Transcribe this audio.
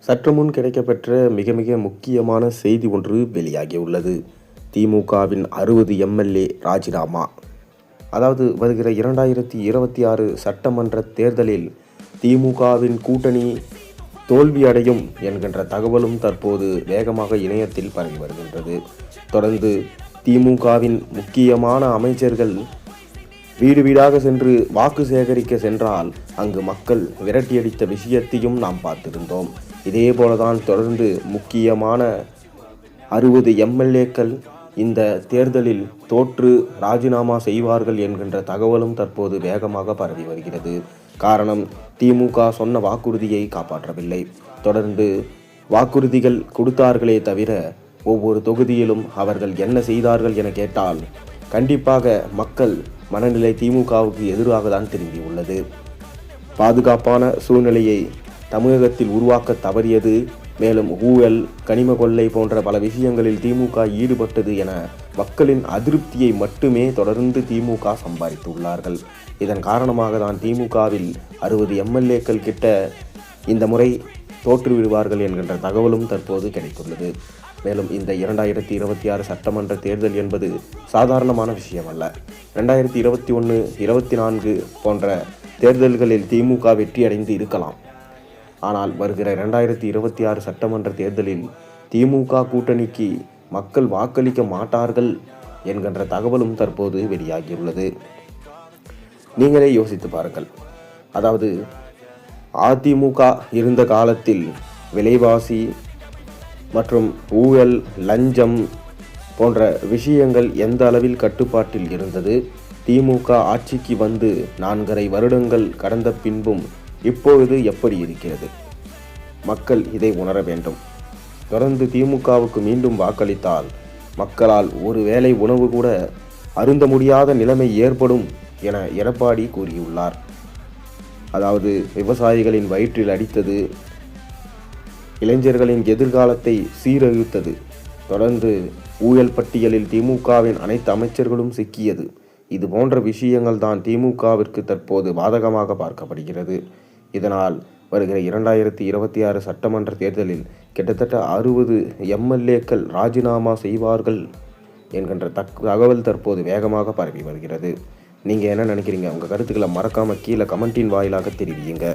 சற்று முன் கிடைக்கப்பெற்ற மிக மிக முக்கியமான செய்தி ஒன்று வெளியாகியுள்ளது. திமுகவின் 60 எம்எல்ஏ ராஜினாமா. அதாவது வருகிற 2026 சட்டமன்ற தேர்தலில் திமுகவின் கூட்டணி தோல்வியடையும் என்கின்ற தகவலும் தற்போது வேகமாக இணையத்தில் பரவி வருகின்றது. தொடர்ந்து திமுகவின் முக்கியமான அமைச்சர்கள் வீடு வீடாக சென்று வாக்கு சேகரிக்க சென்றால் அங்கு மக்கள் விரட்டியடித்த விஷயத்தையும் நாம் பார்த்திருந்தோம். இதே போலதான் தொடர்ந்து முக்கியமான 60 எம்எல்ஏக்கள் இந்த தேர்தலில் தோற்று ராஜினாமா செய்வார்கள் என்கின்ற தகவலும் தற்போது வேகமாக பரவி வருகிறது. காரணம், திமுக சொன்ன வாக்குறுதியை காப்பாற்றவில்லை. தொடர்ந்து வாக்குறுதிகள் கொடுத்தார்களே தவிர ஒவ்வொரு தொகுதியிலும் அவர்கள் என்ன செய்தார்கள் என கேட்டால் கண்டிப்பாக மக்கள் மனநிலை திமுகவுக்கு எதிராக தான் திரும்பியுள்ளது. பாதுகாப்பான சூழ்நிலையை தமிழகத்தில் உருவாக்க தவறியது, மேலும் ஊழல், கனிம கொள்ளை போன்ற பல விஷயங்களில் திமுக ஈடுபட்டது என மக்களின் அதிருப்தியை மட்டுமே தொடர்ந்து திமுக சம்பாதித்துள்ளார்கள். இதன் காரணமாக தான் திமுகவில் 60 எம்எல்ஏக்கள் கிட்ட இந்த முறை தோற்றுவிடுவார்கள் என்கின்ற தகவலும் தற்போது கிடைத்துள்ளது. மேலும் இந்த 2026 சட்டமன்ற தேர்தல் என்பது சாதாரணமான விஷயம் அல்ல. 2021, 24 போன்ற தேர்தல்களில் திமுக வெற்றியடைந்து இருக்கலாம். ஆனால் வருகிற 2026 சட்டமன்ற தேர்தலில் திமுக கூட்டணிக்கு மக்கள் வாக்களிக்க மாட்டார்கள் என்கின்ற தகவலும் தற்போது வெளியாகியுள்ளது. நீங்களே யோசித்து பாருங்கள். அதாவது அதிமுக இருந்த காலத்தில் விலைவாசி மற்றும் ஊழல், லஞ்சம் போன்ற விஷயங்கள் எந்த அளவில் கட்டுப்பாட்டில் இருந்தது. திமுக ஆட்சிக்கு வந்து 4.5 வருடங்கள் கடந்த பின்பும் இப்பொழுது எப்படி இருக்கிறது? மக்கள் இதை உணர வேண்டும். தொடர்ந்து திமுகவுக்கு மீண்டும் வாக்களித்தால் மக்களால் ஒரு வேளை உணவு கூட அருந்த முடியாத நிலைமை ஏற்படும் என எடப்பாடி கூறியுள்ளார். அதாவது விவசாயிகளின் வயிற்றில் அடித்தது, இளைஞர்களின் எதிர்காலத்தை சீரழித்தது. தொடர்ந்து ஊழல் பட்டியலில் திமுகவின் அனைத்து அமைச்சர்களும் சிக்கியது. இது போன்ற விஷயங்கள் தான் திமுகவிற்கு தற்போது பாதகமாக பார்க்கப்படுகிறது. இதனால் வருகிற 2026 சட்டமன்ற தேர்தலில் கிட்டத்தட்ட 60 எம்எல்ஏக்கள் ராஜினாமா செய்வார்கள் என்கின்ற தகவல் தற்போது வேகமாக பரவி வருகிறது. நீங்கள் என்ன நினைக்கிறீங்க? உங்கள் கருத்துக்களை மறக்காமல் கீழே கமெண்டின் வாயிலாக தெரிவியுங்க.